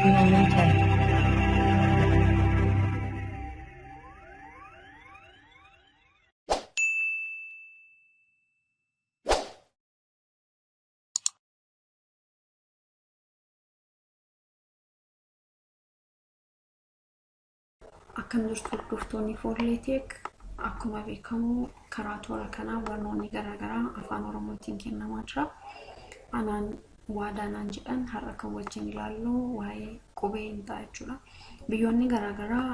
Environmental. Akkam jirtu hordoftoonni Foorleeteek akkuma beekamu karaa toora kanaa barnoonni garaagaraa afaan Oromootiin kennamaa jira. Anaan waadaanaan jedhan har'a kan wajjin ilaallu waa'ee qubee ta'a jechuudha. Biyyoonni garaagaraa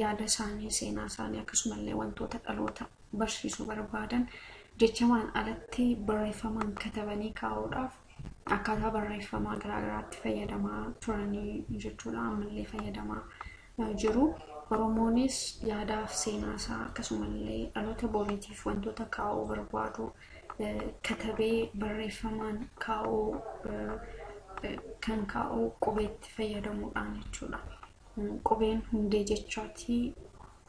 yaada isaanii, seenaa isaanii akkasumallee wantoota dhaloota barsiisuu barbaadan jechamaan alatti barreeffamaan katabanii kaa'uudhaaf akkaataa barreeffamaa garaagaraatti fayyadamaa turanii jechuudha. Ammallee fayyadamaa jiru. Oromoonis yaadaaf seenaa isaa akkasumallee dhaloota boriitiif wantoota kaa'uu barbaadu katabee barreeffamaan kaa'uu kan kaa'uu qubeetti fayyadamuudhaan jechuudha. Qubeen hundee jechaati.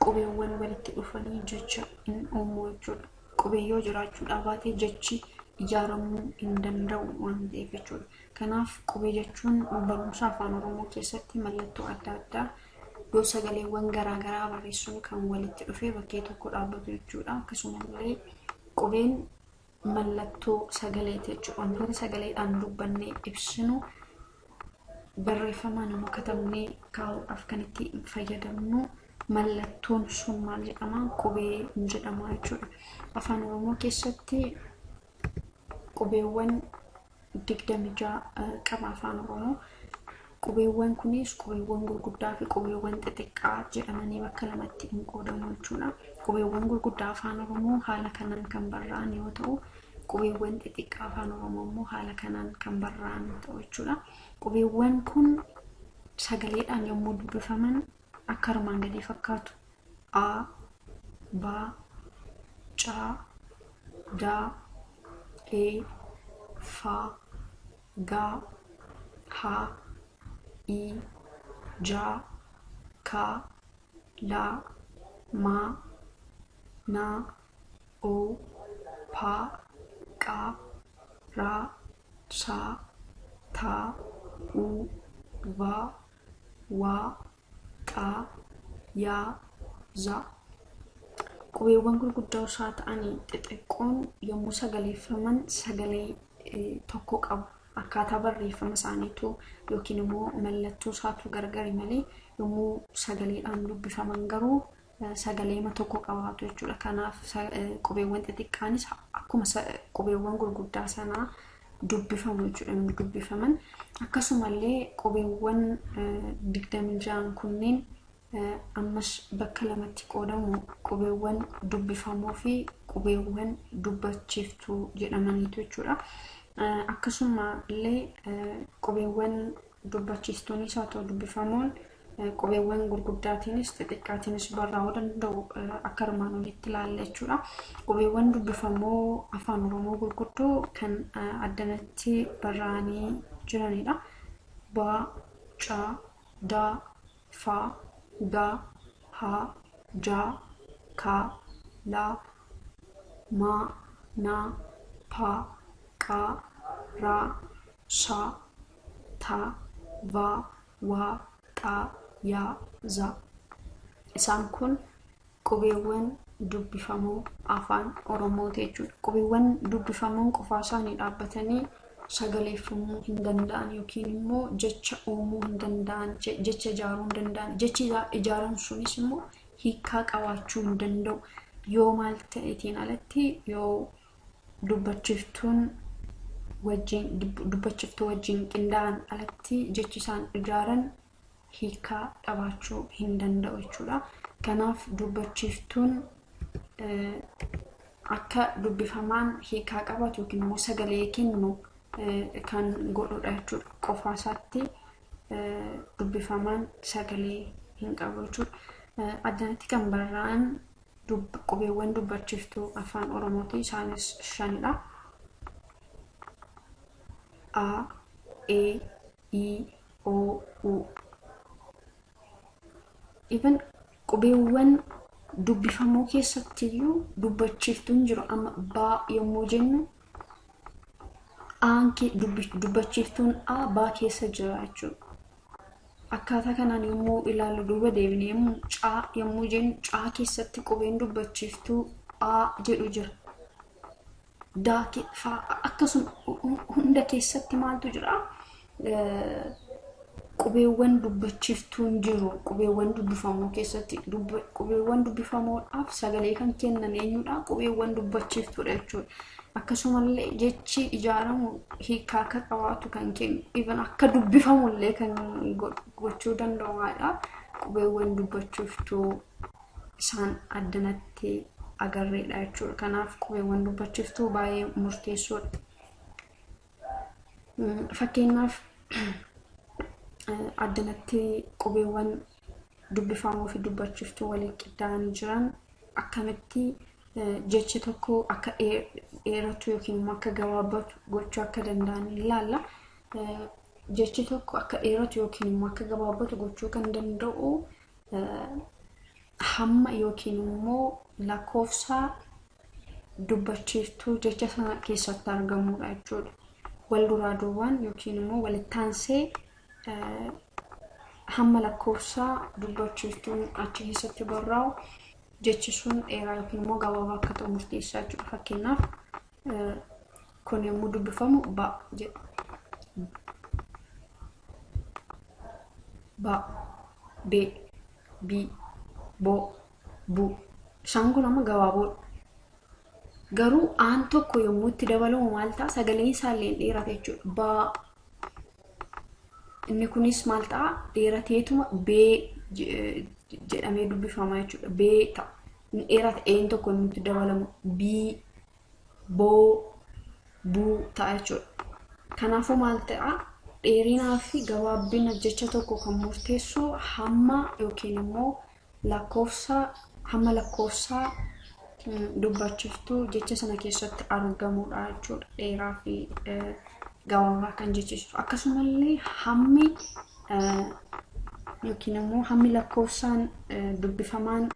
Qubeewwan walitti dhufanii jecha hin uumu jechuudha. Qubee yoo jiraachuu baate jechi ijaaramuu hin danda'u waan ta'eef jechuudha. Kanaaf qubee jechuun barumsa afaan Oromoo keessatti mallattoo adda addaa sagaleewwan garaagaraa barreessuun kan walitti dhufee bakkee tokko dhaabbatu jechuudha. Akkasumallee qubeen mallattoo sagaleeti jechuudha. Wantoota sagaleedhaan dubbannee ibsinu barreeffamaan immoo katabnee kaa'uudhaaf kan itti fayyadamnu mallattoon sun maal jedhama? Qubee jedhama jechuudha. Afaan Oromoo keessatti qubeewwan 26 qaba afaan Oromoo. Qubeewwan kunis qubeewwan gurguddaa fi qubeewwan xixiqqaa jedhamanii bakka lamatti qoodamu jechuudha. Qubeewwan gurguddaa afaan Oromoo haala kanaan kan barraa'an yoo ta'u, qubeewwan xixiqqaa afaan Oromoo immoo haala kanaan kan barraa'an ta'u jechuudha. Qubeewwan kun sagaleedhaan yommuu dubbifaman akka armaan gadii fakkaatu: A, B, C, D, E, F, G, H, I, J, K, L, M, N, O, P, Q, R, S, T, U, V, W, Q, Y, Z. Qubeewwan gurguddoo isaa ta'anii xixiqqoon yommuu sagaleeffaman sagalee tokko qabu. Akkaataa barreeffama isaaniitu yookiin immoo mallattoo isaatu gargari malee yommuu sagaleedhaan dubbifaman garuu sagaleema tokko qabaatu jechuudha. Kanaaf qubeewwan xixiqqaanis akkuma qubeewwan gurguddaa sanaa dubbifamu jechuudha. Dubbifaman akkasumallee qubeewwan 26 kunneen ammas bakka lamatti qoodamu: qubeewwan dubbifamoo fi qubeewwan dubbachiiftuu jedhamaniitu jechuudha. Akkasumallee qubeewwan dubbachiistuunis haa ta'u dubbifamoon qubeewwan gurguddaatiinis xixiqqaatiinis barraa'uu danda'u akka armaan olitti ilaalla jechuudha. Qubeewwan dubbifamoo afaan Oromoo gurguddoo kan addanatti barraa'anii jiranidha. B, C, D, F, G, H, J, K, L, M, N, P, Q, R, S, T, V, W, Q, Y, Z. Isaan kun qubeewwan dubbifamoo afaan Oromooti jechuudha. Qubeewwan dubbifamoon qofaa isaanii dhaabbatanii sagaleeffamuu hin danda'an yookiin immoo jecha uumuu hin danda'an, jecha ijaaruu hin danda'an. Jechi ijaaran sunis immoo hiikaa qabaachuu hin danda'u. Yoo maal ta'eetiin alatti yoo dubbachiiftuu wajjin qindaa'an alatti jechi isaan ijaaran hiikaa qabaachuu hin danda'u jechuudha. Kanaaf dubbachiiftuun akka dubbifamaan hiikaa qabaatu yookiin immoo sagalee kennu kan godhudha jechuudha. Qofaa isaatti dubbifamaan sagalee hin qabu jechuudha. Addanatti kan barraa'an qubeewwan dubbachiiftuu afaan Oromooti. Isaanis 5dha. A, E, I, O, U. Even qubeewwan dubbifamoo keessatti iyyuu dubbachiiftuun jiru. Amma ba yommuu jennu dubbachiiftuun A baa keessa jira jechuudha. akkaataa kanaan yommuu ilaallu duuba deebinee yommuu caa yommuu jennu caa keessatti qubeen dubbachiiftuu a jedhu jira. Fa akkasuma hunda keessatti maaltu jira? Qubeewwan dubbachiiftuun jiru. Qubeewwan dubbifamoo keessatti qubeewwan dubbifamoodhaaf sagalee kan kennan eenyudha? Qubeewwan dubbachiiftuudha jechuudha. Akkasumallee jechi ijaaramu hiikaa akka qabaatu kan kennu even akka dubbifamullee kan gochuu danda'udha. Qubeewwan dubbachiiftuu isaan addanatti agarreedha jechuudha. Kanaaf qubeewwan dubbachiiftuu baay'ee murteessoodha. Fakkeenyaaf addanatti qubeewwan dubbifamoo fi dubbachiiftuu waliin qindaa'anii jiran akkamitti jechi tokko akka dheeratu yookiin akka gabaabbatu gochuu akka danda'an ilaalla. Jechi tokko akka dheeratu yookiin akka gabaabbatu gochuu kan danda'u hamma yookiin immoo lakkoofsa dubbachiiftuu jecha sana keessatti argamudha jechuudha. Wal duraa duubaan yookiin immoo walitti aansee hamma lakkoofsa dubbachiiftuun achi keessatti barraa'u jechi sun dheeraa yookiin immoo gabaabaa akka ta'u murteessaa jechuudha. Fakkeenyaaf kun yommuu dubbifamu ba jedha. Ba, be, bi, bo, bu. Isaan kun amma gabaaboodha. Garuu aan tokko yommuu itti dabalamu maal ta'a? Sagaleen isaallee dheerata jechuudha. Ba inni kunis maal ta'a? Dheerateetuma bee jedhamee dubbifama jechuudha. Bee ta'a. Inni dheerata een tokko yommuu itti dabalamu bii, boo, buu ta'a jechuudha. Kanaafuu maal ta'a? Dheerinaa fi gabaabbina jecha tokko kan murteessu hamma yookiin immoo hamma lakkoofsa dubbachiiftuu jecha sana keessatti argamudha jechuudha. Dheeraa fi gabaabaa kan jechisu. Akkasumallee hammi yookiin immoo hammi lakkoofsaan dubbifamaan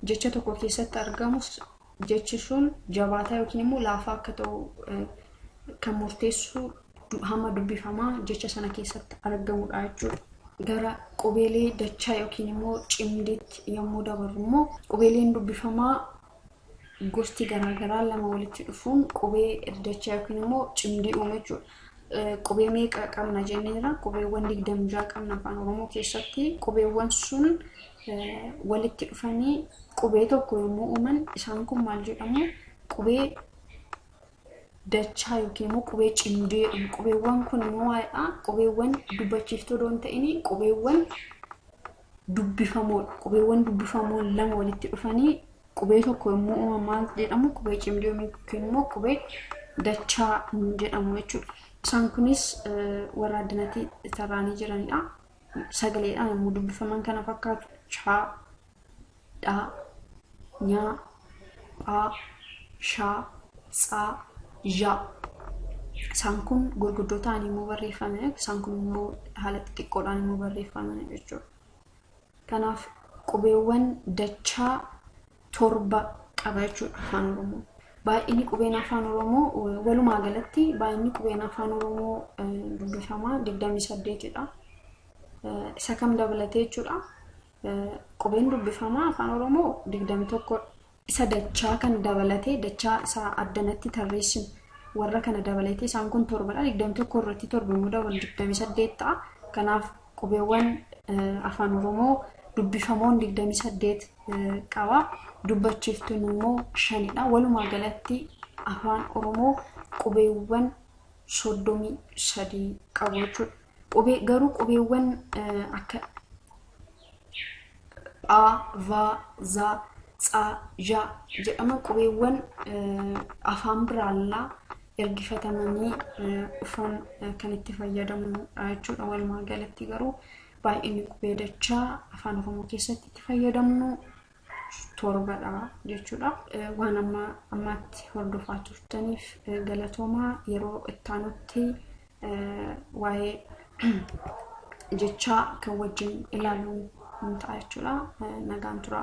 jecha tokko keessatti argamus jechi sun jabaataa yookiin immoo laafaa akka ta'u kan murteessu hamma dubbifamaa jecha sana keessatti argamudha jechuudha. Gara qubeelee dachaa yookiin immoo cimdiitti yommuu dabarru immoo qubeeleen dubbifamaa gosti garaagaraa lama walitti dhufuun qubee dachaa yookiin immoo cimdii uumu jechuudha. Qubee meeqa qabna jenneera? Qubeewwan 26 qabna afaan Oromoo keessatti. Qubeewwan sun walitti dhufanii qubee tokko yommuu uuman isaan kun maal jedhamu? Qubee dachaa yookiin immoo qubee cimdii jedhamu. Qubeewwan kun immoo maalidha? Qubeewwan dubbachiiftuu doon ta'ini qubeewwan dubbifamoodha. Qubeewwan dubbifamoo lama walitti dhufanii qubee tokko yommuu uuman maal jedhamu? Qubee cimdii yookiin immoo qubee dachaa jedhamu jechuudha. Isaan kunis warra addanatti tarraanii jiranidha. Sagaleedhaan yommuu dubbifaman kana fakkaatu chaa, dhaa, nyaa, phaa, shaa, tsaa, ja. Isaan kun gurguddoo ta'anii immoo barreeffaman, isaan kun immoo haala xixiqqoodhaan immoo barreeffaman jechuudha. Kanaaf qubeewwan dachaa 7 qaba jechuudha afaan Oromoo. Baay'inni qubeen afaan Oromoo walumaa galatti baay'inni qubeen afaan Oromoo dubbifamaa 28dha. Isa kam dabalatee jechuudha? Qubeen dubbifamaa afaan Oromoo 21. Isa dachaa kan dabalatee dachaa isa addanatti tarreessinu warra kana dabalatee isaan kun 7dha. 21 irratti 7 immoo dabalu 28 ta'a. Kanaaf qubeewwan afaan Oromoo dubbifamoon 28 qaba. Dubbachiiftuun immoo 5dha. Walumaa galatti afaan Oromoo qubeewwan 33 qabu jechuudha. Garuu qubeewwan akka a, va, za, tsa, ja jedhama qubeewwan afaan biraallaa ergifatamanii dhufan kan itti fayyadamu jechuudha. Walumaa galatti garuu baay'inni qubee dachaa afaan Oromoo keessatti itti fayyadamnu 7dha jechuudha. Waan ammaatti hordofaa turtaniif galatoomaa. Yeroo itti aanutti waa'ee jechaa kan wajjin ilaaluun ta'a jechuudha. Nagaan tura.